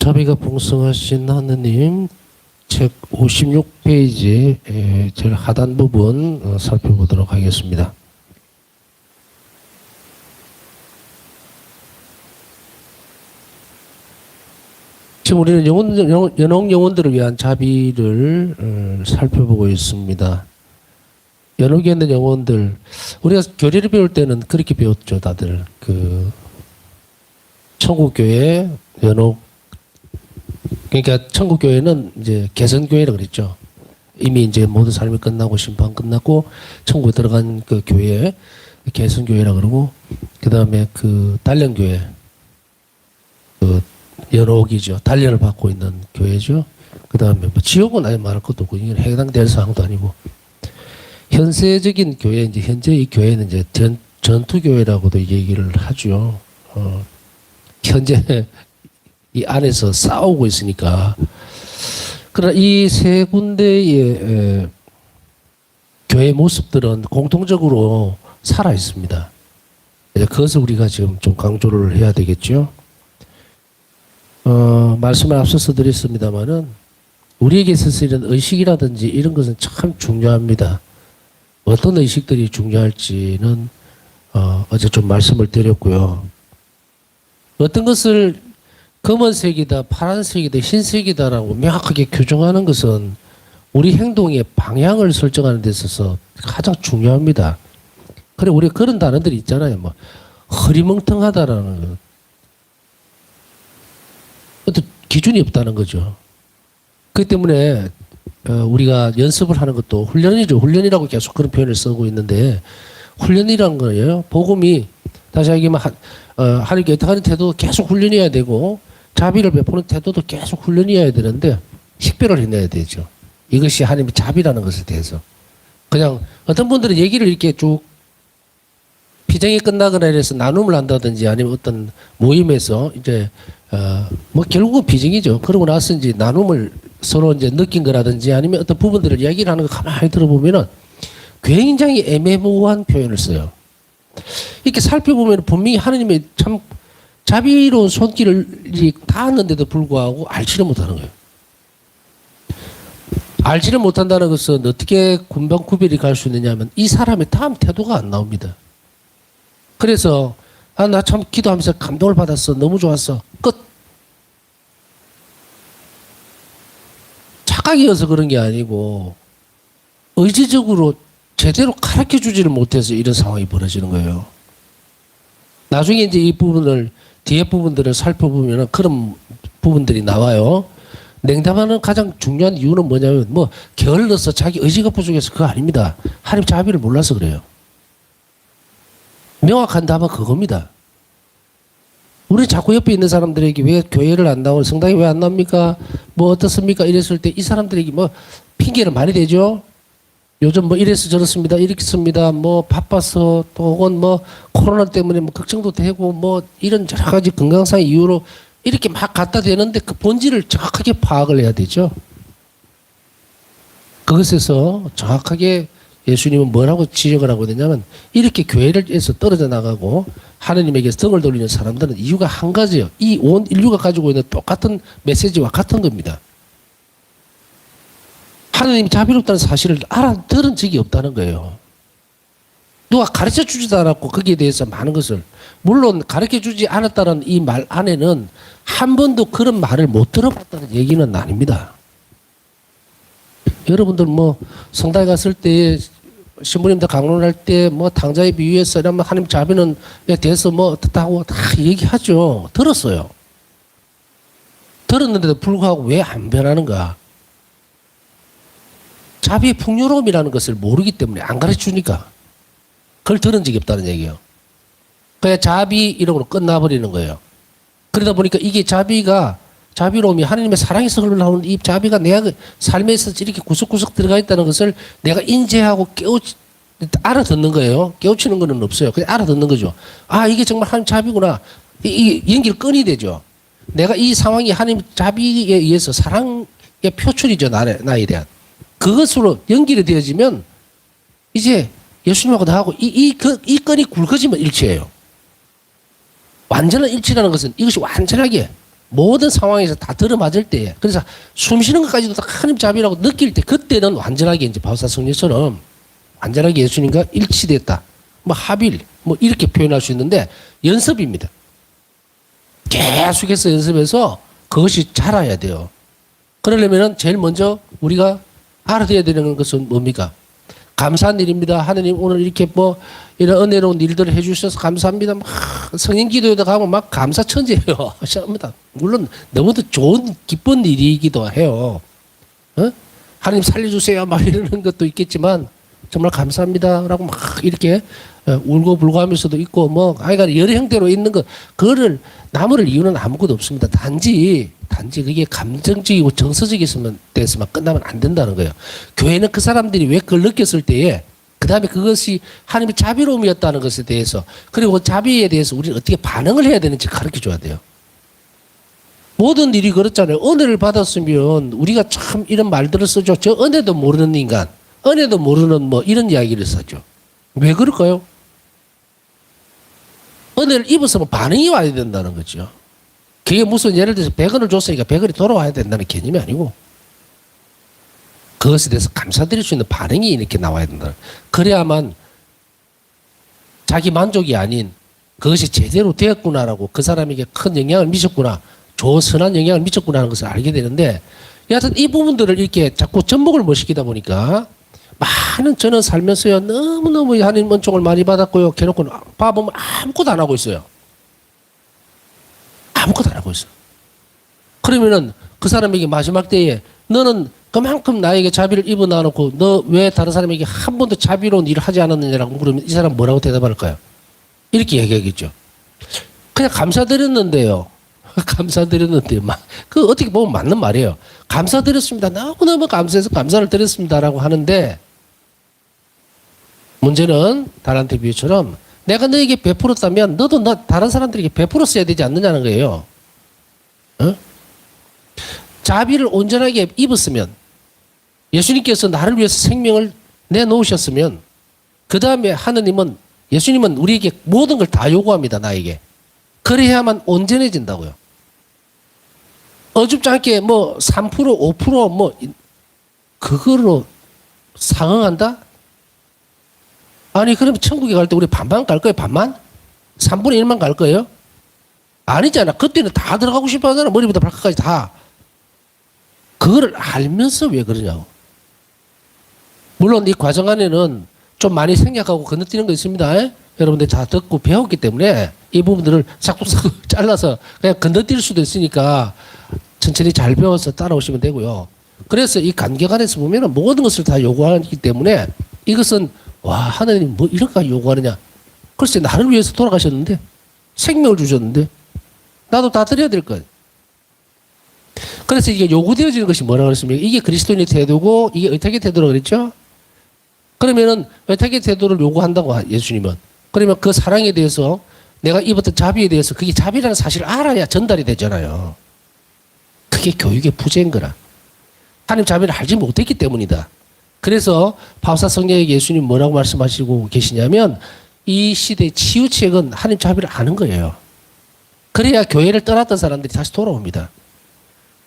자비가 풍성하신 하느님 책 56페이지 제일 하단 부분 살펴보도록 하겠습니다. 지금 우리는 연옥 영혼들을 위한 자비를 살펴보고 있습니다. 연옥에 있는 영혼들, 우리가 교리를 배울 때는 그렇게 배웠죠. 다들 천국교회 연옥, 그러니까 천국교회는 이제 개선교회라 그랬죠. 이미 이제 모든 삶이 끝나고 심판 끝났고 천국에 들어간 그 교회 개선교회라 그러고, 그 다음에 단련교회 연옥이죠. 단련을 받고 있는 교회죠. 그 다음에 지옥은 아예 말할 것도 없고 이건 해당될 사항도 아니고, 현세적인 교회, 이제 현재 이 교회는 이제 전투교회라고도 얘기를 하죠. 현재 이 안에서 싸우고 있으니까. 그러나 이 세 군데의 교회 모습들은 공통적으로 살아 있습니다. 그것을 우리가 지금 좀 강조를 해야 되겠죠. 말씀을 앞서서 드렸습니다만은 우리에게 있어서 이런 의식이라든지 이런 것은 참 중요합니다. 어떤 의식들이 중요할지는 어제 좀 말씀을 드렸고요. 어떤 것을 검은색이다, 파란색이다, 흰색이다라고 명확하게 규정하는 것은 우리 행동의 방향을 설정하는 데 있어서 가장 중요합니다. 그래, 우리가 그런 단어들이 있잖아요. 뭐 흐리멍텅하다라는 것. 어떤 기준이 없다는 거죠. 그렇기 때문에 우리가 연습을 하는 것도 훈련이죠. 훈련이라고 계속 그런 표현을 쓰고 있는데, 훈련이란 거예요. 복음이 다시 얘기하면 하나님께 애탁하는 태도도 계속 훈련해야 되고, 자비를 베푸는 태도도 계속 훈련해야 되는데 식별을 해내야 되죠. 이것이 하나님의 자비라는 것에 대해서. 그냥 어떤 분들은 얘기를 이렇게 쭉 피정이 끝나거나 이래서 나눔을 한다든지 아니면 어떤 모임에서 이제 뭐 결국은 비정이죠. 그러고 나서 이제 나눔을 서로 이제 느낀 거라든지 아니면 어떤 부분들을 이야기를 하는 거 가만히 들어보면은 굉장히 애매모호한 표현을 써요. 이렇게 살펴보면 분명히 하나님의 참 자비로운 손길을 닿았는데도 불구하고 알지를 못하는 거예요. 알지를 못한다는 것은 어떻게 군방 구별이 갈 수 있느냐면 이 사람의 다음 태도가 안 나옵니다. 그래서 나 참 기도하면서 감동을 받았어. 너무 좋았어. 끝. 착각이어서 그런 게 아니고 의지적으로 제대로 가르쳐주지를 못해서 이런 상황이 벌어지는 거예요. 나중에 이제 이 부분을 뒤에 부분들을 살펴보면 그런 부분들이 나와요. 냉담하는 가장 중요한 이유는 뭐냐면 뭐 게을러서 자기 의지가 부족해서 그거 아닙니다. 하나님 자비를 몰라서 그래요. 명확한 답은 그겁니다. 우리 자꾸 옆에 있는 사람들에게 왜 교회를 안 나오고 성당에 왜 안 나옵니까? 뭐 어떻습니까? 이랬을 때 이 사람들에게 뭐 핑계를 많이 대죠. 요즘 뭐 이래서 저렇습니다. 이렇겠습니다. 뭐 바빠서 또 혹은 뭐 코로나 때문에 뭐 걱정도 되고 뭐 이런 여러 가지 건강상 이유로 이렇게 막 갖다 대는데 그 본질을 정확하게 파악을 해야 되죠. 그것에서 정확하게 예수님은 뭐라고 지적을 하고 있냐면 이렇게 교회를에서 떨어져 나가고 하느님에게 등을 돌리는 사람들은 이유가 한 가지예요. 이 온 인류가 가지고 있는 똑같은 메시지와 같은 겁니다. 하나님이 자비롭다는 사실을 알아들은 적이 없다는 거예요. 누가 가르쳐 주지도 않았고 거기에 대해서 많은 것을, 물론 가르쳐 주지 않았다는 이 말 안에는 한 번도 그런 말을 못 들어봤다는 얘기는 아닙니다. 여러분들 뭐 성당에 갔을 때 신부님들 강론할 때 뭐 당자에 비유해서 이러면 하나님 자비는 대해서 뭐 어떻다고 다 얘기하죠. 들었어요. 들었는데도 불구하고 왜 안 변하는가? 자비의 풍요로움이라는 것을 모르기 때문에 안 가르쳐주니까 그걸 들은 적이 없다는 얘기예요. 그냥 자비 이름으로 끝나버리는 거예요. 그러다 보니까 이게 자비로움이 하나님의 사랑에서 흘러나오는 이 자비가 내 삶에서 이렇게 구석구석 들어가 있다는 것을 내가 인지하고 알아듣는 거예요. 깨우치는 거는 없어요. 그냥 알아듣는 거죠. 아, 이게 정말 하나님 자비구나. 이 연기를 끈이 되죠. 내가 이 상황이 하나님 자비에 의해서 사랑의 표출이죠. 나에 대한. 그것으로 연결이 되어지면 이제 예수님하고 나하고 이 건이 굵어지면 일치예요. 완전한 일치라는 것은 이것이 완전하게 모든 상황에서 다 들어맞을 때에 그래서 숨 쉬는 것까지도 다 하나님 자비라고 느낄 때 그때는 완전하게 이제 바울사 성리처럼 완전하게 예수님과 일치됐다. 뭐 합일 뭐 이렇게 표현할 수 있는데 연습입니다. 계속해서 연습해서 그것이 자라야 돼요. 그러려면은 제일 먼저 우리가 알아둬야 되는 것은 뭡니까? 감사한 일입니다. 하느님 오늘 이렇게 뭐 이런 은혜로운 일들을 해주셔서 감사합니다. 막 성인 기도에다 가면 막 감사 천재예요. 시작합니다. 물론 너무도 좋은 기쁜 일이기도 해요. 어? 하나님 살려주세요. 막 이러는 것도 있겠지만 정말 감사합니다라고 막 이렇게 울고 불고 하면서도 있고 뭐 아이가 여러 형태로 있는 것 그거를 나무를 이유는 아무것도 없습니다. 단지 그게 감정적이고 정서적이었으면 돼서만 끝나면 안 된다는 거예요. 교회는 그 사람들이 왜 그걸 느꼈을 때에 그 다음에 그것이 하나님의 자비로움이었다는 것에 대해서 그리고 그 자비에 대해서 우리는 어떻게 반응을 해야 되는지 가르쳐 줘야 돼요. 모든 일이 그렇잖아요. 은혜를 받았으면 우리가 참 이런 말들을 쓰죠. 저 은혜도 모르는 인간, 은혜도 모르는 뭐 이런 이야기를 쓰죠. 왜 그럴까요? 은혜를 입었으면 반응이 와야 된다는 거죠. 그게 무슨 예를 들어서 100원을 줬으니까 100원이 돌아와야 된다는 개념이 아니고 그것에 대해서 감사드릴 수 있는 반응이 이렇게 나와야 된다. 그래야만 자기 만족이 아닌 그것이 제대로 되었구나라고 그 사람에게 큰 영향을 미쳤구나. 좋은 선한 영향을 미쳤구나 하는 것을 알게 되는데 여하튼 이 부분들을 이렇게 자꾸 접목을 못 시키다 보니까 많은 저는 살면서요 너무너무 하나님 은총을 많이 받았고요. 걔놓고 봐보면 아무것도 안 하고 있어요. 아무것도 안 하고 있어. 그러면은 그 사람에게 마지막 때에 너는 그만큼 나에게 자비를 입어 놔놓고 너 왜 다른 사람에게 한 번도 자비로운 일을 하지 않았느냐라고 물으면 이 사람 뭐라고 대답할까요? 이렇게 얘기하겠죠. 그냥 감사드렸는데요. 감사드렸는데 그 어떻게 보면 맞는 말이에요. 감사드렸습니다. 너무너무 감사해서 감사를 드렸습니다라고 하는데 문제는 달란트 비유처럼 내가 너에게 베풀었다면 너도 다른 사람들에게 베풀었어야 되지 않느냐는 거예요. 어? 자비를 온전하게 입었으면 예수님께서 나를 위해서 생명을 내놓으셨으면 그 다음에 예수님은 우리에게 모든 걸 다 요구합니다. 나에게. 그래야만 온전해진다고요. 어줍지 않게 뭐 3% 5% 그걸로 상응한다? 아니 그러면 천국에 갈 때 우리 반만 갈 거예요? 반만? 3분의 1만 갈 거예요? 아니잖아. 그때는 다 들어가고 싶어 하잖아. 머리부터 발끝까지 다. 그거를 알면서 왜 그러냐고. 물론 이 과정 안에는 좀 많이 생략하고 건너뛰는 거 있습니다. 여러분들 다 듣고 배웠기 때문에 이 부분들을 싹둑싹둑 잘라서 그냥 건너뛸 수도 있으니까 천천히 잘 배워서 따라오시면 되고요. 그래서 이 간격 안에서 보면은 모든 것을 다 요구하기 때문에 이것은 와 하나님 뭐 이렇게 요구하느냐. 글쎄 나를 위해서 돌아가셨는데 생명을 주셨는데 나도 다 드려야 될 거예요. 그래서 이게 요구되어지는 것이 뭐라고 그랬습니까? 이게 그리스도인의 태도고 이게 의탁의 태도라고 그랬죠? 그러면은 의탁의 태도를 요구한다고 예수님은. 그러면 그 사랑에 대해서 내가 입었던 자비에 대해서 그게 자비라는 사실을 알아야 전달이 되잖아요. 그게 교육의 부재인 거라. 하나님 자비를 알지 못했기 때문이다. 그래서 바울사 성령에게 예수님 뭐라고 말씀하시고 계시냐면 이 시대의 치유책은 하나님 자비를 아는 거예요. 그래야 교회를 떠났던 사람들이 다시 돌아옵니다.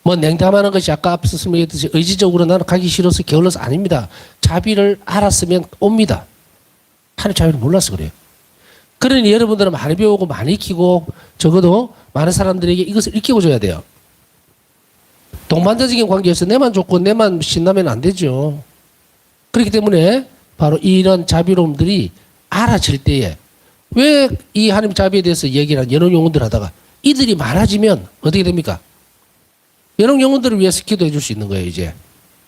뭐 냉담하는 것이 아까 앞서 설명했듯이 의지적으로 나는 가기 싫어서 게을러서 아닙니다. 자비를 알았으면 옵니다. 하나님 자비를 몰라서 그래요. 그러니 여러분들은 많이 배우고 많이 익히고 적어도 많은 사람들에게 이것을 익혀줘야 돼요. 동반자적인 관계에서 내만 좋고 내만 신나면 안 되죠. 그렇기 때문에 바로 이런 자비로움들이 알아질 때에 왜 이 하나님 자비에 대해서 얘기를 한 연옥 영혼들 하다가 이들이 많아지면 어떻게 됩니까? 연옥 영혼들을 위해서 기도해 줄 수 있는 거예요. 이제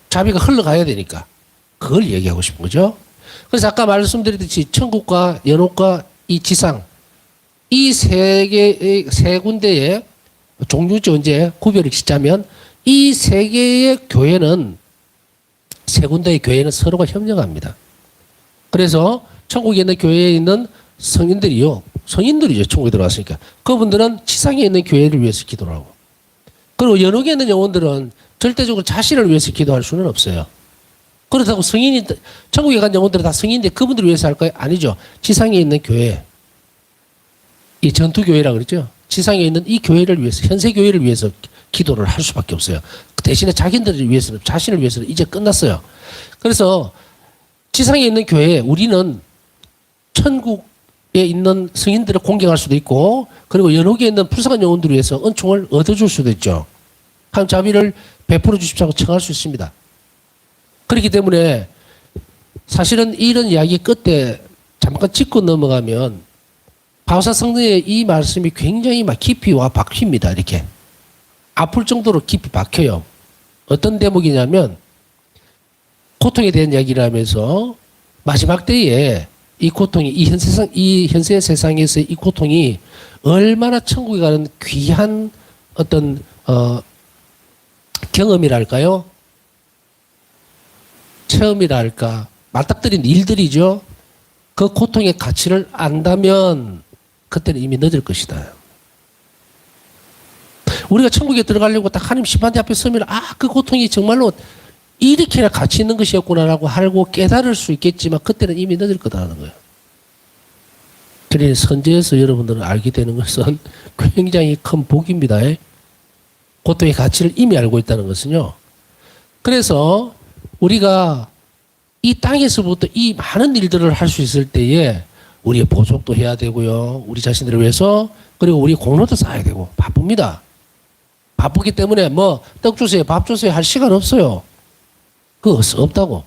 자비가 흘러가야 되니까 그걸 얘기하고 싶은 거죠. 그래서 아까 말씀드렸듯이 천국과 연옥과 이 지상 이 세 군데의 종류죠. 이제 구별을 짓자면 이 세 개의 교회는 세 군데의 교회는 서로가 협력합니다. 그래서 천국에 있는 교회에 있는 성인들이죠. 천국에 들어갔으니까 그분들은 지상에 있는 교회를 위해서 기도를 하고 그리고 연옥에 있는 영혼들은 절대적으로 자신을 위해서 기도할 수는 없어요. 그렇다고 천국에 간 영혼들은 다 성인인데 그분들을 위해서 할까요? 아니죠. 지상에 있는 교회, 이 전투교회라고 그랬죠. 지상에 있는 이 교회를 위해서, 현세 교회를 위해서 기도를 할 수밖에 없어요. 대신에 자기들을 위해서는, 자신을 위해서는 이제 끝났어요. 그래서 지상에 있는 교회에 우리는 천국에 있는 성인들을 공경할 수도 있고, 그리고 연옥에 있는 불쌍한 영혼들을 위해서 은총을 얻어줄 수도 있죠. 하나님 자비를 베풀어 주십시오 하고 청할 수 있습니다. 그렇기 때문에 사실은 이런 이야기 끝에 잠깐 짚고 넘어가면 바오사 성령의 이 말씀이 굉장히 막 깊이 와 박힙니다. 이렇게 아플 정도로 깊이 박혀요. 어떤 대목이냐면 고통에 대한 이야기를 하면서 마지막 때에 이 고통이 이 현세 세상에서의 이 고통이 얼마나 천국에 가는 귀한 어떤 경험이랄까요? 체험이랄까? 맞닥뜨린 일들이죠. 그 고통의 가치를 안다면 그때는 이미 늦을 것이다. 우리가 천국에 들어가려고 딱 하나님 심판대 앞에 서면 그 고통이 정말로 이렇게나 가치 있는 것이었구나라고 알고 깨달을 수 있겠지만 그때는 이미 늦을 거다라는 거예요. 그러니 선제에서 여러분들은 알게 되는 것은 굉장히 큰 복입니다. 고통의 가치를 이미 알고 있다는 것은요. 그래서 우리가 이 땅에서부터 이 많은 일들을 할 수 있을 때에 우리의 보석도 해야 되고요. 우리 자신들을 위해서, 그리고 우리 공로도 쌓아야 되고 바쁩니다. 바쁘기 때문에 떡 주세요, 밥 주세요 할 시간 없어요. 그거 없다고.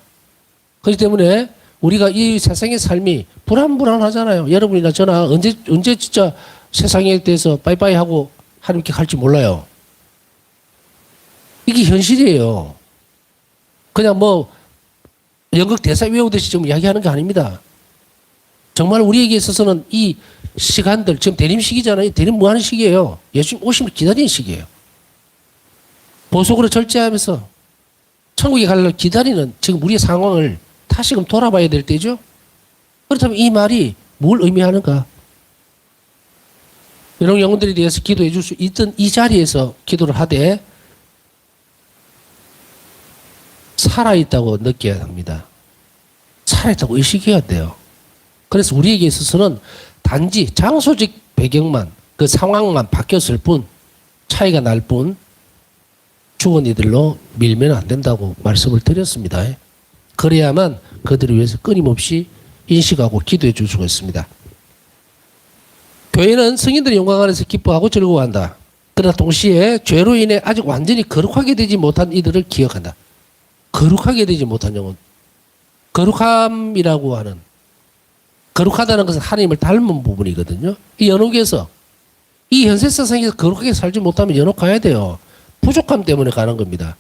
그렇기 때문에 우리가 이 세상의 삶이 불안하잖아요. 여러분이나 저나 언제 진짜 세상에 대해서 빠이빠이 하고 하나님께 갈지 몰라요. 이게 현실이에요. 그냥 연극 대사 외우듯이 좀 이야기하는 게 아닙니다. 정말 우리에게 있어서는 이 시간들, 지금 대림 시기잖아요. 대림 뭐 하는 시기예요? 예수님 오심을 기다리는 시기예요. 보석으로 절제하면서 천국에 가려고 기다리는 지금 우리의 상황을 다시금 돌아봐야 될 때죠. 그렇다면 이 말이 뭘 의미하는가? 이런 영혼들에 대해서 기도해 줄 수 있던 이 자리에서 기도를 하되 살아있다고 느껴야 합니다. 살아있다고 의식해야 돼요. 그래서 우리에게 있어서는 단지 장소적 배경만, 그 상황만 바뀌었을 뿐, 차이가 날 뿐, 죽은 이들로 밀면 안 된다고 말씀을 드렸습니다. 그래야만 그들을 위해서 끊임없이 인식하고 기도해 줄 수가 있습니다. 교회는 성인들의 영광 안에서 기뻐하고 즐거워한다. 그러나 동시에 죄로 인해 아직 완전히 거룩하게 되지 못한 이들을 기억한다. 거룩하게 되지 못한 영혼. 거룩함이라고 하는, 거룩하다는 것은 하나님을 닮은 부분이거든요. 이 연옥에서, 이 현세 세상에서 거룩하게 살지 못하면 연옥 가야 돼요. 부족함 때문에 가는 겁니다.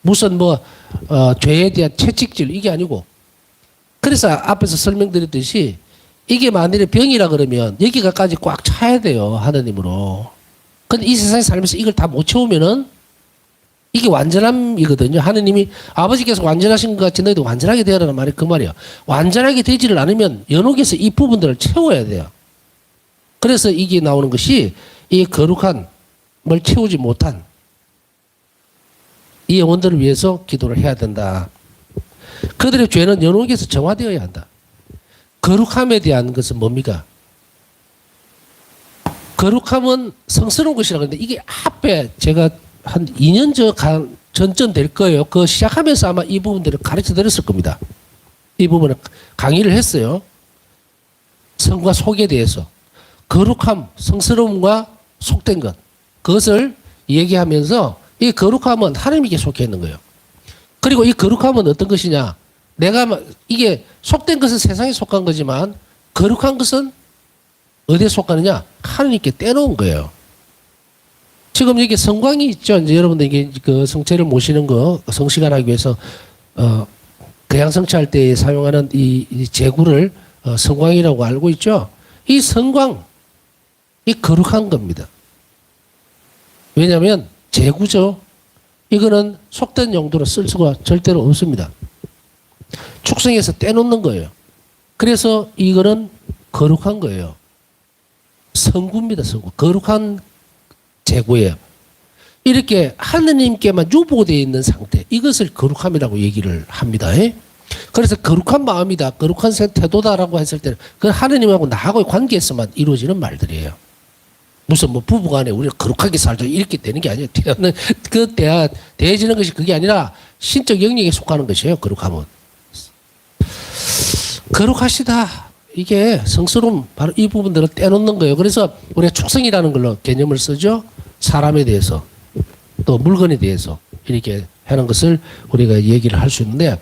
무슨 죄에 대한 채찍질 이게 아니고. 그래서 앞에서 설명드렸듯이 이게 만일에 병이라 그러면 여기가까지 꽉 차야 돼요. 하느님으로. 근데 이 세상에 살면서 이걸 다 못 채우면은 이게 완전함이거든요. 하느님이 아버지께서 완전하신 것 같이 너희도 완전하게 되어라는 말이 그 말이에요. 완전하게 되지를 않으면 연옥에서 이 부분들을 채워야 돼요. 그래서 이게 나오는 것이 이 거룩함을 채우지 못한 이 영혼들을 위해서 기도를 해야 된다. 그들의 죄는 연옥에서 정화되어야 한다. 거룩함에 대한 것은 뭡니까? 거룩함은 성스러운 것이라고 하는데 이게 앞에 제가 한 2년 전쯤 될 거예요. 그 시작하면서 아마 이 부분들을 가르쳐 드렸을 겁니다. 이 부분을 강의를 했어요. 성과 속에 대해서. 거룩함, 성스러움과 속된 것. 그것을 얘기하면서 이 거룩함은 하나님께 속해 있는 거예요. 그리고 이 거룩함은 어떤 것이냐. 이게 속된 것은 세상에 속한 거지만 거룩한 것은 어디에 속하느냐. 하나님께 떼놓은 거예요. 지금 여기 성광이 있죠. 이제 여러분들 이게 그 성체를 모시는 거 성시간하기 위해서 대양 성체할 때 사용하는 이 제구를 성광이라고 알고 있죠. 이 성광, 이 거룩한 겁니다. 왜냐하면 제구죠. 이거는 속된 용도로 쓸 수가 절대로 없습니다. 축성에서 떼놓는 거예요. 그래서 이거는 거룩한 거예요. 성구입니다. 성구. 거룩한 제구예요. 이렇게 하느님께만 유보되어 있는 상태, 이것을 거룩함이라고 얘기를 합니다. 그래서 거룩한 마음이다, 거룩한 태도다라고 했을 때는 그 하느님하고 나하고의 관계에서만 이루어지는 말들이에요. 무슨 뭐 부부간에 우리가 거룩하게 살자 이렇게 되는 게 아니에요. 대해지는 것이 그게 아니라 신적 영역에 속하는 것이에요. 거룩함은. 거룩하시다. 이게 성스러움 바로 이 부분들을 떼놓는 거예요. 그래서 우리가 축성이라는 걸로 개념을 쓰죠. 사람에 대해서 또 물건에 대해서 이렇게 하는 것을 우리가 얘기를 할 수 있는데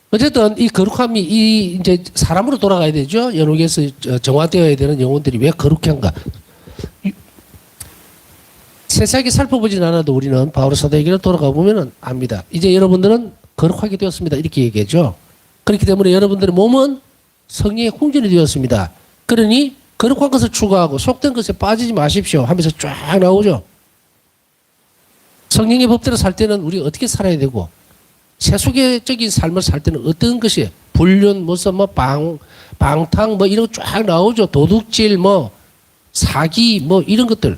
어쨌든 이 거룩함이 이제 사람으로 돌아가야 되죠. 연옥에서 정화되어야 되는 영혼들이 왜 거룩한가? 세세하게 살펴보진 않아도 우리는 바울 사도에게로 돌아가 보면은 압니다. 이제 여러분들은 거룩하게 되었습니다. 이렇게 얘기하죠. 그렇기 때문에 여러분들의 몸은 성령의 궁전이 되었습니다. 그러니 거룩한 것을 추구하고 속된 것에 빠지지 마십시오 하면서 쫙 나오죠. 성령의 법대로 살 때는 우리가 어떻게 살아야 되고 세속적인 삶을 살 때는 어떤 것이 불륜 무슨 뭐 방탕 뭐 이런 거 쫙 나오죠. 도둑질 뭐 사기 뭐 이런 것들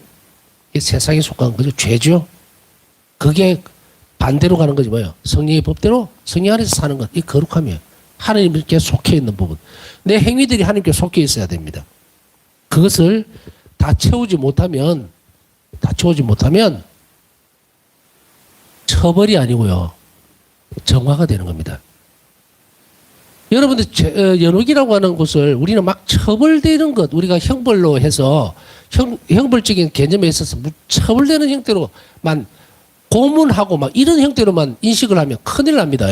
이 세상에 속한 거죠. 죄죠. 그게 반대로 가는 거지 뭐예요. 성령의 법대로 성령 안에서 사는 것. 이 거룩함이에요. 하나님께 속해 있는 부분. 내 행위들이 하나님께 속해 있어야 됩니다. 그것을 다 채우지 못하면 처벌이 아니고요. 정화가 되는 겁니다. 여러분들 연옥이라고 하는 것을 우리는 막 처벌되는 것 우리가 형벌로 해서 형벌적인 개념에 있어서 처벌되는 형태로만 고문하고 막 이런 형태로만 인식을 하면 큰일 납니다.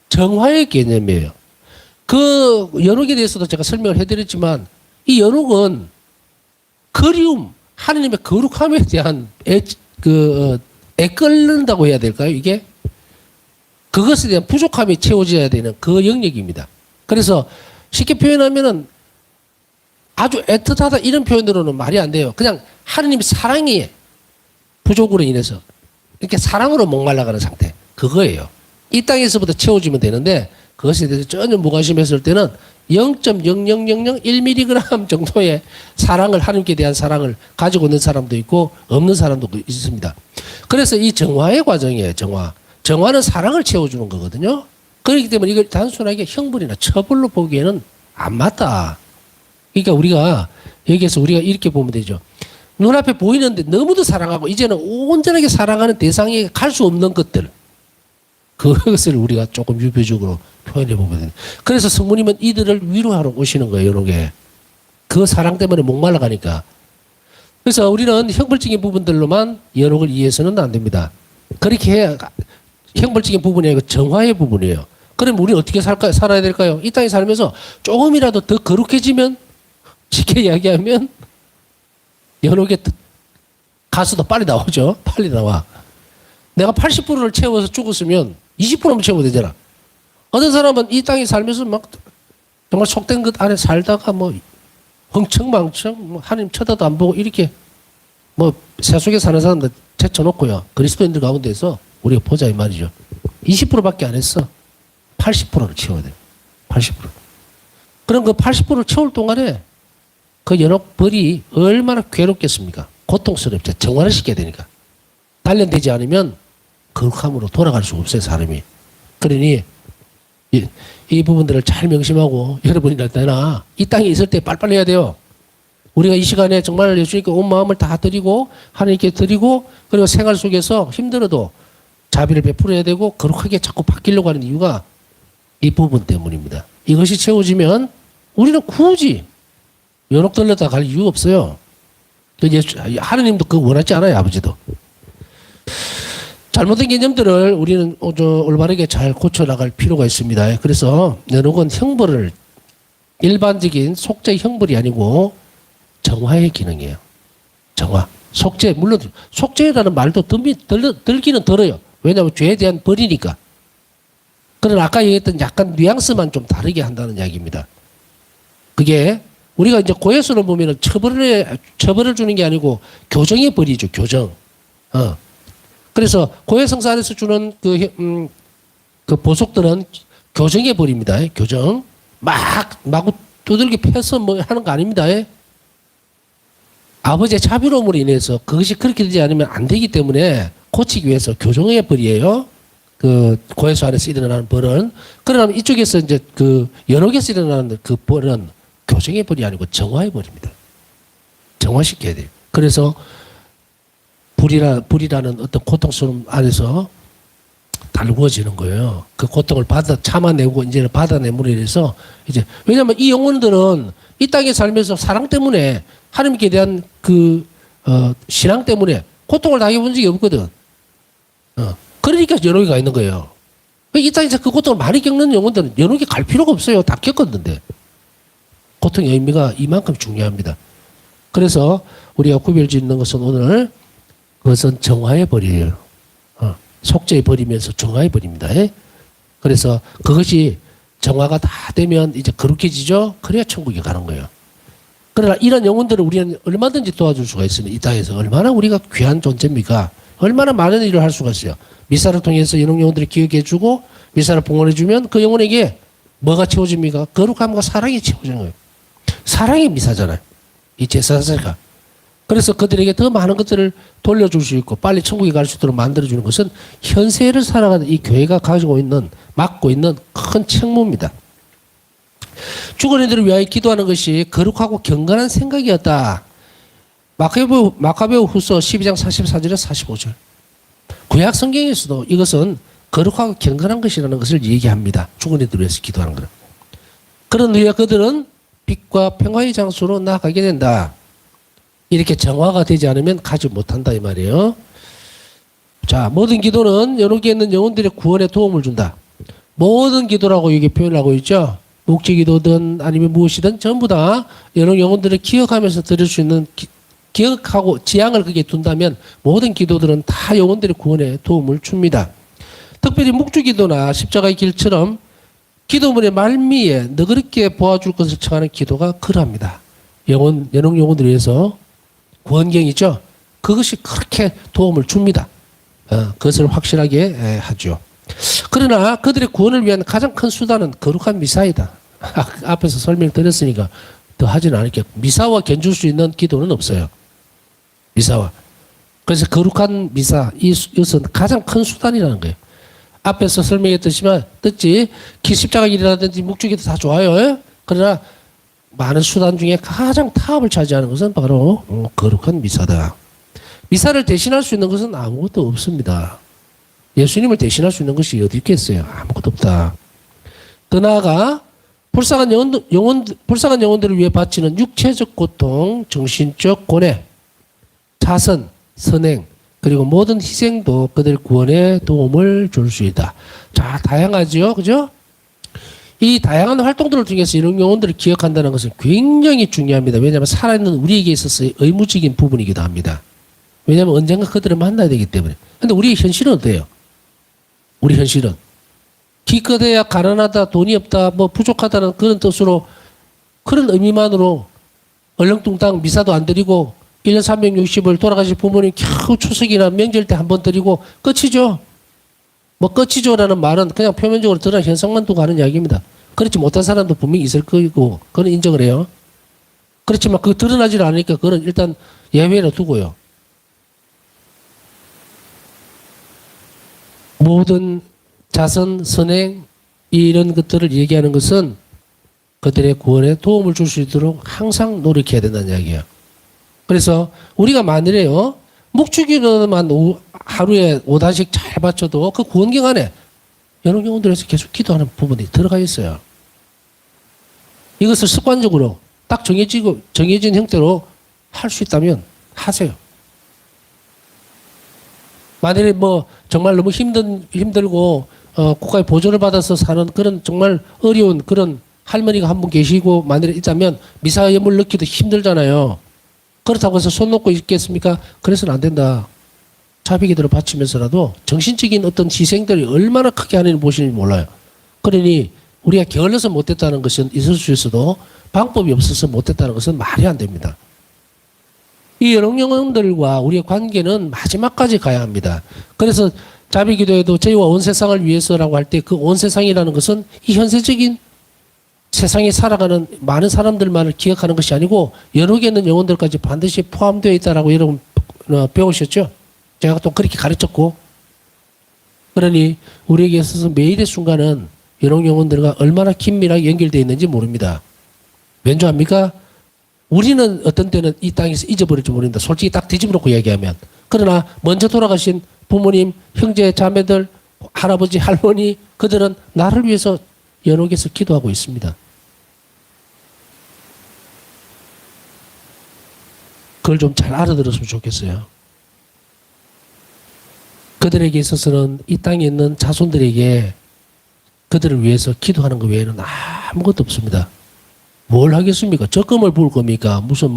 정화의 개념이에요. 그 연옥에 대해서도 제가 설명을 해드렸지만 이 연옥은 그리움 하나님의 거룩함에 대한 애끓는다고 해야 될까요? 이게 그것에 대한 부족함이 채워져야 되는 그 영역입니다. 그래서 쉽게 표현하면은 아주 애틋하다 이런 표현으로는 말이 안 돼요. 그냥 하나님의 사랑이 부족으로 인해서 이렇게 사랑으로 목말라가는 상태 그거예요. 이 땅에서부터 채워지면 되는데 그것에 대해서 전혀 무관심했을 때는 0.00001mg 정도의 사랑을 하나님께 대한 사랑을 가지고 있는 사람도 있고 없는 사람도 있습니다. 그래서 이 정화의 과정이에요. 정화는 사랑을 채워주는 거거든요. 그렇기 때문에 이걸 단순하게 형벌이나 처벌로 보기에는 안 맞다. 그러니까 우리가 여기에서 우리가 이렇게 보면 되죠. 눈앞에 보이는데 너무도 사랑하고 이제는 온전하게 사랑하는 대상에 갈 수 없는 것들 그것을 우리가 조금 유배적으로 표현해 보면 됩니다. 그래서 성모님은 이들을 위로하러 오시는 거예요. 이렇게 그 사랑 때문에 목말라 가니까. 그래서 우리는 형벌적인 부분들로만 연옥을 이해해서는 안 됩니다. 그렇게 해야 형벌적인 부분이 아니고 정화의 부분이에요. 그럼 우리는 어떻게 살아야 될까요? 이 땅에 살면서 조금이라도 더 거룩해지면 쉽게 이야기하면 연옥에 가수도 빨리 나오죠. 빨리 나와. 내가 80%를 채워서 죽었으면 20%만 채워도 되잖아. 어떤 사람은 이 땅에 살면서 막 정말 속된 것 안에 살다가 뭐 흥청망청 뭐 하나님 쳐다도 안 보고 이렇게 뭐 세속에 사는 사람들 제쳐놓고요. 그리스도인들 가운데서 우리가 보자 이 말이죠. 20%밖에 안 했어. 80%를 채워야 돼. 80%. 그럼 그 80%를 채울 동안에 그 연옥벌이 얼마나 괴롭겠습니까? 고통스럽죠. 정화를 시켜야 되니까. 단련되지 않으면 거룩함으로 돌아갈 수 없어요. 사람이. 그러니 이 부분들을 잘 명심하고 여러분이나 때나 이 땅에 있을 때 빨리빨리 해야 돼요. 우리가 이 시간에 정말 예수님께 온 마음을 다 드리고 하나님께 드리고 그리고 생활 속에서 힘들어도 자비를 베풀어야 되고 거룩하게 자꾸 바뀌려고 하는 이유가 이 부분 때문입니다. 이것이 채워지면 우리는 굳이 연옥 들렸다 갈 이유가 없어요. 하나님도 그거 원하지 않아요. 아버지도. 잘못된 개념들을 우리는 올바르게 잘 고쳐나갈 필요가 있습니다. 그래서 연옥은 형벌을 일반적인 속죄 형벌이 아니고 정화의 기능이에요. 정화. 속죄. 물론 속죄라는 말도 들기는 들어요. 왜냐하면 죄에 대한 벌이니까. 그러나 아까 얘기했던 약간 뉘앙스만 좀 다르게 한다는 이야기입니다. 그게 우리가 이제 고해수를 보면은 처벌을 주는 게 아니고 교정의 벌이죠. 교정. 그래서 고해성사 안에서 주는 그 보석들은 교정의 벌입니다. 교정. 마구 두들겨 패서 뭐 하는 거 아닙니다. 아버지의 자비로움으로 인해서 그것이 그렇게 되지 않으면 안 되기 때문에 고치기 위해서 교정의 벌이에요. 그 고해수 안에서 일어나는 벌은. 그러나 이쪽에서 이제 그 연옥에서 일어나는 그 벌은 교정의 벌이 아니고 정화의 벌입니다. 정화시켜야 돼요. 그래서 불이라는 어떤 고통스러움 안에서 달구어지는 거예요. 그 고통을 참아내고 이제는 받아내므로 인해서 이제 왜냐하면 이 영혼들은 이 땅에 살면서 사랑 때문에 하나님께 대한 신앙 때문에 고통을 당해본 적이 없거든. 그러니까 연옥에 가 있는 거예요. 이 땅에서 그 고통을 많이 겪는 영혼들은 연옥에 갈 필요가 없어요. 다 겪었는데. 고통의 의미가 이만큼 중요합니다. 그래서 우리가 구별 짓는 것은 오늘 그것은 정화해버려요. 속죄해버리면서 정화해버립니다. 그래서 그것이 정화가 다 되면 이제 거룩해지죠? 그래야 천국에 가는 거예요. 그러나 이런 영혼들을 우리는 얼마든지 도와줄 수가 있습니다. 이 땅에서. 얼마나 우리가 귀한 존재입니까? 얼마나 많은 일을 할 수가 있어요. 미사를 통해서 연옥 영혼들을 기억해주고 미사를 봉헌해주면 그 영혼에게 뭐가 채워집니까? 거룩함과 사랑이 채워지는 거예요. 사랑이 미사잖아요. 이 제사자가. 그래서 그들에게 더 많은 것들을 돌려줄 수 있고 빨리 천국에 갈 수 있도록 만들어주는 것은 현세를 살아가는 이 교회가 가지고 있는 맡고 있는 큰 책무입니다. 죽은 이들을 위하여 기도하는 것이 거룩하고 경건한 생각이었다. 마카베오 후서 12장 44절에서 45절. 구약 성경에서도 이것은 거룩하고 경건한 것이라는 것을 얘기합니다. 죽은 이들을 위해서 기도하는 것. 그런 후에 그들은 빛과 평화의 장소로 나아가게 된다. 이렇게 정화가 되지 않으면 가지 못한다 이 말이에요. 자, 모든 기도는 연옥에 있는 영혼들의 구원에 도움을 준다. 모든 기도라고 이게 표현을 하고 있죠. 목재 기도든 아니면 무엇이든 전부 다 연옥 영혼들을 기억하면서 드릴 수 있는 기억하고 지향을 그게 둔다면 모든 기도들은 다 영혼들의 구원에 도움을 줍니다. 특별히 묵주 기도나 십자가의 길처럼 기도문의 말미에 너그럽게 보아줄 것을 청하는 기도가 그러합니다. 연옥 영혼들을 위해서 구원경이죠. 그것이 그렇게 도움을 줍니다. 그것을 확실하게 하죠. 그러나 그들의 구원을 위한 가장 큰 수단은 거룩한 미사이다. 앞에서 설명드렸으니까 더 하지는 않을게요. 미사와 견줄 수 있는 기도는 없어요. 미사와. 그래서 거룩한 미사, 이것은 가장 큰 수단이라는 거예요. 앞에서 설명했듯이만 뜻지 십자가 길이라든지 묵주기도 다 좋아요. 그러나 많은 수단 중에 가장 탑을 차지하는 것은 바로 거룩한 미사다. 미사를 대신할 수 있는 것은 아무것도 없습니다. 예수님을 대신할 수 있는 것이 어디 있겠어요? 아무것도 없다. 더 나아가 불쌍한 영혼들을 위해 바치는 육체적 고통, 정신적 고뇌, 자선, 선행, 그리고 모든 희생도 그들 구원에 도움을 줄 수 있다. 자, 다양하죠? 그죠? 이 다양한 활동들을 통해서 이런 영혼들을 기억한다는 것은 굉장히 중요합니다. 왜냐하면 살아있는 우리에게 있어서 의무적인 부분이기도 합니다. 왜냐하면 언젠가 그들을 만나야 되기 때문에. 근데 우리의 현실은 어때요? 우리 현실은 기껏해야 가난하다, 돈이 없다, 뭐 부족하다는 그런 뜻으로 그런 의미만으로 얼렁뚱땅 미사도 안 드리고 1년 360을 돌아가신 부모님 겨우 추석이나 명절 때 한 번 드리고 끝이죠. 뭐 끝이죠라는 말은 그냥 표면적으로 드러난 현상만 두고 하는 이야기입니다. 그렇지 못한 사람도 분명히 있을 거고 그건 인정을 해요. 그렇지만 그거 드러나질 않으니까 그건 일단 예외로 두고요. 모든 자선, 선행 이런 것들을 얘기하는 것은 그들의 구원에 도움을 줄 수 있도록 항상 노력해야 된다는 이야기예요. 그래서 우리가 만일에요. 묵주기도만 하루에 5단씩 잘 바쳐도 그 구원경 안에 여러 경우들에서 계속 기도하는 부분이 들어가 있어요. 이것을 습관적으로 딱 정해진 형태로 할 수 있다면 하세요. 만일에 뭐 정말 너무 힘들고 국가의 보조를 받아서 사는 그런 정말 어려운 그런 할머니가 한 분 계시고 만일에 있다면 미사 예물 넣기도 힘들잖아요. 그렇다고 해서 손 놓고 있겠습니까? 그래서는 안 된다. 자비기도를 바치면서라도 정신적인 어떤 희생들이 얼마나 크게 하는지 보시는지 몰라요. 그러니 우리가 게을러서 못했다는 것은 있을 수 있어도 방법이 없어서 못했다는 것은 말이 안 됩니다. 이 여러 영혼들과 우리의 관계는 마지막까지 가야 합니다. 그래서 자비기도에도 저희와 온 세상을 위해서라고 할 때 그 온 세상이라는 것은 이 현세적인 세상에 살아가는 많은 사람들만을 기억하는 것이 아니고 여러 개 있는 영혼들까지 반드시 포함되어 있다라고 여러분 배우셨죠? 제가 또 그렇게 가르쳤고 그러니 우리에게 있어서 매일의 순간은 여러 영혼들과 얼마나 긴밀하게 연결되어 있는지 모릅니다. 왠지 압니까? 우리는 어떤 때는 이 땅에서 잊어버릴지 모른다. 솔직히 딱 뒤집어 놓고 얘기하면. 그러나 먼저 돌아가신 부모님, 형제, 자매들, 할아버지, 할머니 그들은 나를 위해서 연옥에서 기도하고 있습니다. 그걸 좀 잘 알아들었으면 좋겠어요. 그들에게 있어서는 이 땅에 있는 자손들에게 그들을 위해서 기도하는 것 외에는 아무것도 없습니다. 뭘 하겠습니까? 적금을 부을 겁니까? 무슨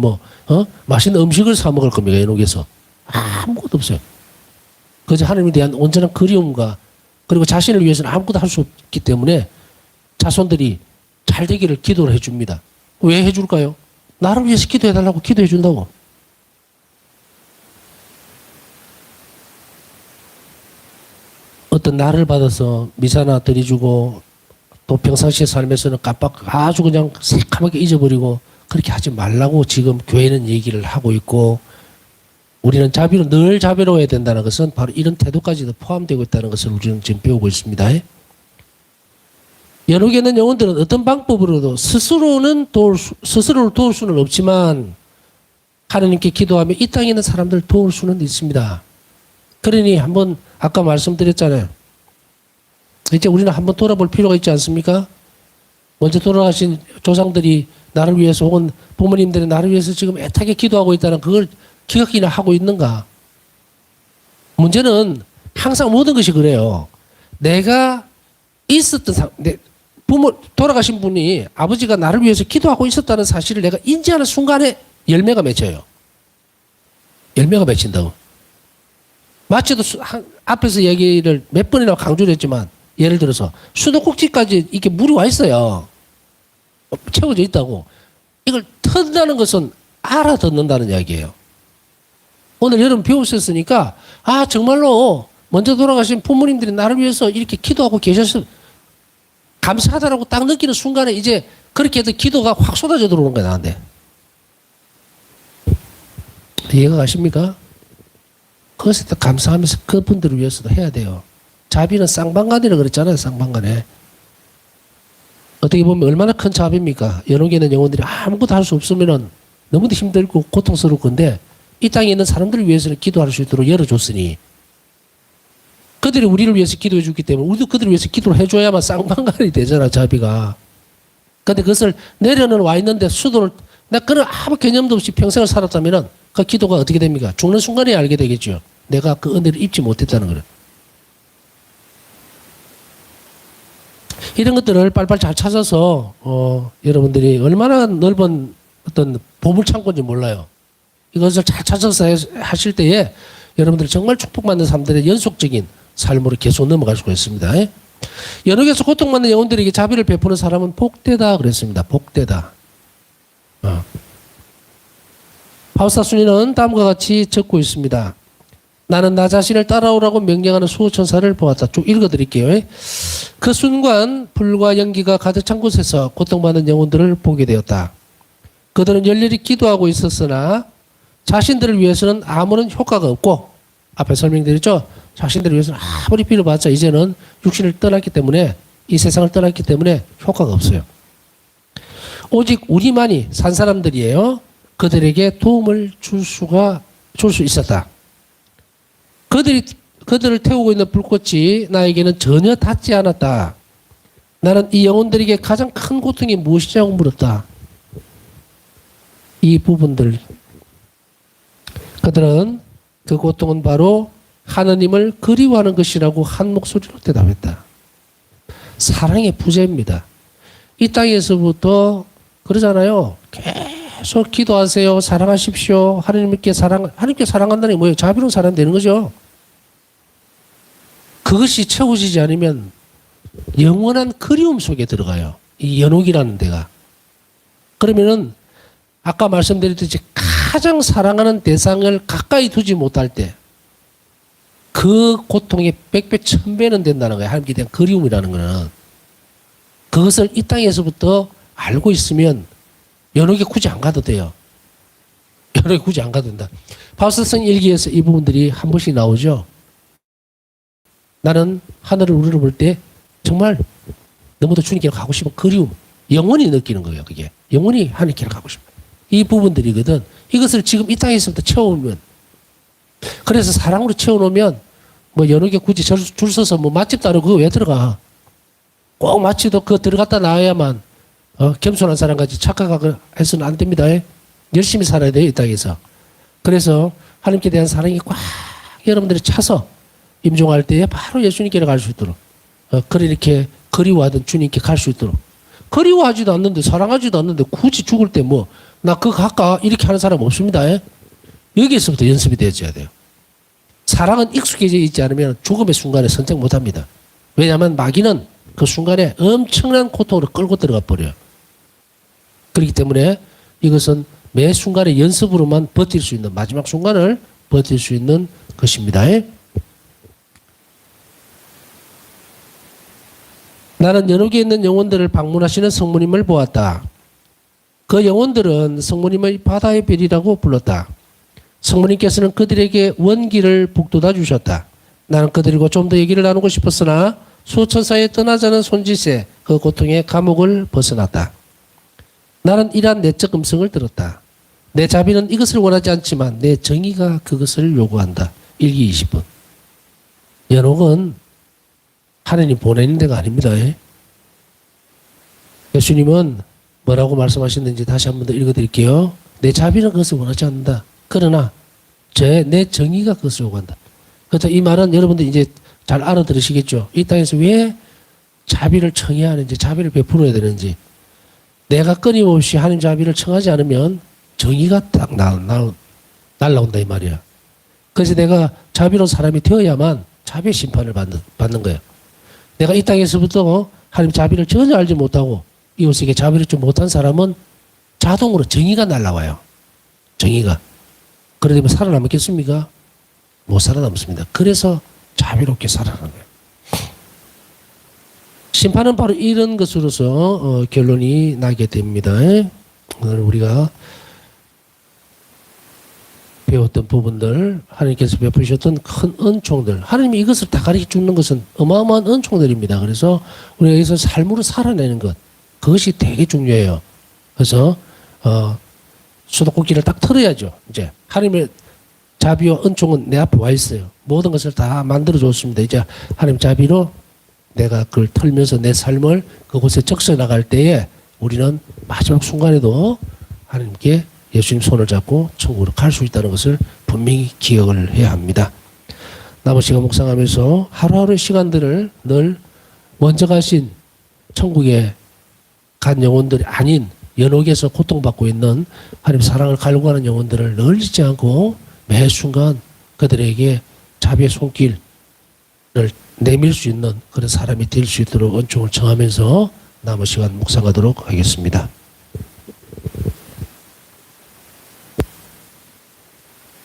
맛있는 음식을 사 먹을 겁니까? 연옥에서. 아무것도 없어요. 그저 하나님에 대한 온전한 그리움과 그리고 자신을 위해서는 아무것도 할 수 없기 때문에 자손들이 잘 되기를 기도를 해줍니다. 왜 해줄까요? 나를 위해서 기도해달라고 기도해준다고. 어떤 날을 받아서 미사나 드려주고 또 평상시의 삶에서는 깜빡 아주 그냥 새카맣게 잊어버리고 그렇게 하지 말라고 지금 교회는 얘기를 하고 있고 우리는 늘 자비로워야 된다는 것은 바로 이런 태도까지도 포함되고 있다는 것을 우리는 지금 배우고 있습니다. 연옥에 있는 영혼들은 어떤 방법으로도 스스로를 도울 수는 없지만 하나님께 기도하며 이 땅에 있는 사람들을 도울 수는 있습니다. 그러니 한번 아까 말씀드렸잖아요. 이제 우리는 한번 돌아볼 필요가 있지 않습니까? 먼저 돌아가신 조상들이 나를 위해서 혹은 부모님들이 나를 위해서 지금 애타게 기도하고 있다는 그걸 기억이나 하고 있는가? 문제는 항상 모든 것이 그래요. 내가 있었던 돌아가신 분이 아버지가 나를 위해서 기도하고 있었다는 사실을 내가 인지하는 순간에 열매가 맺혀요. 열매가 맺힌다고. 마치도 앞에서 얘기를 몇 번이나 강조를 했지만 예를 들어서 수도꼭지까지 이렇게 물이 와 있어요. 채워져 있다고. 이걸 턴다는 것은 알아듣는다는 이야기예요. 오늘 여러분 배우셨으니까 정말로 먼저 돌아가신 부모님들이 나를 위해서 이렇게 기도하고 계셔서 감사하다라고 딱 느끼는 순간에 이제 그렇게 해도 기도가 확 쏟아져 들어오는 거야 나한테. 이해가 가십니까? 그것에 또 감사하면서 그분들을 위해서도 해야 돼요. 자비는 쌍방간이라고 그랬잖아요. 쌍방간에. 어떻게 보면 얼마나 큰 자비입니까? 연옥에 있는 영혼들이 아무것도 할 수 없으면 너무도 힘들고 고통스러울 건데 이 땅에 있는 사람들을 위해서는 기도할 수 있도록 열어줬으니 그들이 우리를 위해서 기도해 주기 때문에 우리도 그들을 위해서 기도를 해줘야만 쌍방간이 되잖아. 자비가. 그런데 그것을 내려는 와 있는데 수도를 내가 그런 아무 개념도 없이 평생을 살았다면 그 기도가 어떻게 됩니까? 죽는 순간에 알게 되겠죠. 내가 그 은혜를 입지 못했다는 거를. 이런 것들을 빨리빨리 잘 찾아서 여러분들이 얼마나 넓은 어떤 보물창고인지 몰라요. 이것을 잘 찾아서 하실 때에 여러분들이 정말 축복받는 사람들의 연속적인 삶으로 계속 넘어갈 수가 있습니다. 연옥에서 고통받는 영혼들에게 자비를 베푸는 사람은 복되다 그랬습니다. 복되다. 바우사순이는 다음과 같이 적고 있습니다. 나는 나 자신을 따라오라고 명령하는 수호천사를 보았다. 쭉 읽어드릴게요. 그 순간 불과 연기가 가득 찬 곳에서 고통받는 영혼들을 보게 되었다. 그들은 열렬히 기도하고 있었으나 자신들을 위해서는 아무런 효과가 없고 앞에 설명드렸죠. 자신들을 위해서는 아무리 빌어봤자 이제는 육신을 떠났기 때문에 이 세상을 떠났기 때문에 효과가 없어요. 오직 우리만이 산 사람들이에요. 그들에게 도움을 줄 수 있었다. 그들을 태우고 있는 불꽃이 나에게는 전혀 닿지 않았다. 나는 이 영혼들에게 가장 큰 고통이 무엇이냐고 물었다. 이 부분들. 그들은 그 고통은 바로 하나님을 그리워하는 것이라고 한 목소리로 대답했다. 사랑의 부재입니다. 이 땅에서부터 그러잖아요. 계속 기도하세요. 사랑하십시오. 하나님께 사랑한다는 게 뭐예요? 자비로운 사람 되는 거죠. 그것이 채워지지 않으면 영원한 그리움 속에 들어가요. 이 연옥이라는 데가. 그러면은 아까 말씀드렸듯이 가장 사랑하는 대상을 가까이 두지 못할 때 그 고통이 100배, 1000배는 된다는 거예요. 하나님께 대한 그리움이라는 거는. 그것을 이 땅에서부터 알고 있으면 연옥에 굳이 안 가도 돼요. 연옥에 굳이 안 가도 된다. 바우스성 일기에서 이 부분들이 한 번씩 나오죠. 나는 하늘을 우러러 볼 때 정말 너무도 주님께로 가고 싶은 그리움, 영원히 느끼는 거예요. 그게 영원히 하나님께로 가고 싶어요. 이 부분들이거든. 이것을 지금 이 땅에서부터 채워오면, 그래서 사랑으로 채워놓으면 뭐 여러 개 굳이 줄 서서 뭐 맛집 따로 그거 왜 들어가? 꼭 마치도 그거 들어갔다 나와야만 겸손한 사람같이 착각하고 해서는 안 됩니다. 열심히 살아야 돼요, 이 땅에서. 그래서 하나님께 대한 사랑이 꽉 여러분들이 차서 임종할 때에 바로 예수님께로 갈 수 있도록, 그렇게 그리워하던 주님께 갈 수 있도록. 그리워하지도 않는데, 사랑하지도 않는데 굳이 죽을 때 뭐 나 그거 갈까? 이렇게 하는 사람 없습니다. 여기에서부터 연습이 되어져야 돼요. 사랑은 익숙해져 있지 않으면 죽음의 순간에 선택 못합니다. 왜냐하면 마귀는 그 순간에 엄청난 고통으로 끌고 들어가 버려요. 그렇기 때문에 이것은 매 순간의 연습으로만 버틸 수 있는, 마지막 순간을 버틸 수 있는 것입니다. 나는 여러 개 있는 영혼들을 방문하시는 성모님을 보았다. 그 영혼들은 성모님의 바다의 별이라고 불렀다. 성모님께서는 그들에게 원기를 북돋아 주셨다. 나는 그들과 좀 더 얘기를 나누고 싶었으나 수천사에 떠나자는 손짓에 그 고통의 감옥을 벗어났다. 나는 이러한 내적 음성을 들었다. 내 자비는 이것을 원하지 않지만 내 정의가 그것을 요구한다. 1기 20분. 연옥은 하나님 보내는 데가 아닙니다. 예수님은 뭐라고 말씀하셨는지 다시 한 번 더 읽어드릴게요. 내 자비는 그것을 원하지 않는다. 그러나 내 정의가 그것을 요구한다. 그래서 이 말은 여러분들 이제 잘 알아들으시겠죠. 이 땅에서 왜 자비를 청해야 하는지, 자비를 베풀어야 되는지. 내가 끊임없이 하나님 자비를 청하지 않으면 정의가 딱 날라온다 이 말이야. 그래서 내가 자비로운 사람이 되어야만 자비의 심판을 받는 거예요. 내가 이 땅에서부터 하나님 자비를 전혀 알지 못하고 이웃에게 자비를 좀 못한 사람은 자동으로 정의가 날라와요. 정의가. 그러면 살아남겠습니까? 못 살아남습니다. 그래서 자비롭게 살아가는 거예요. 심판은 바로 이런 것으로서 결론이 나게 됩니다. 오늘 우리가 배웠던 부분들, 하나님께서 베푸셨던 큰 은총들, 하나님이 이것을 다 가르쳐 주는 것은 어마어마한 은총들입니다. 그래서 우리가 여기서 삶으로 살아내는 것, 그것이 되게 중요해요. 그래서 수도꼭지를 딱 털어야죠. 이제 하나님의 자비와 은총은 내 앞에 와 있어요. 모든 것을 다 만들어 줬습니다. 이제 하나님 자비로 내가 그걸 털면서 내 삶을 그곳에 적셔 나갈 때에 우리는 마지막 순간에도 하나님께 예수님 손을 잡고 천국으로 갈 수 있다는 것을 분명히 기억을 해야 합니다. 남은 시간 묵상하면서 하루하루의 시간들을 늘 먼저 가신 천국에 간 영혼들이 아닌 연옥에서 고통받고 있는 하나님 사랑을 갈구하는 영혼들을 늘 잊지 않고 매 순간 그들에게 자비의 손길을 내밀 수 있는 그런 사람이 될 수 있도록 은총을 청하면서 남은 시간 묵상하도록 하겠습니다.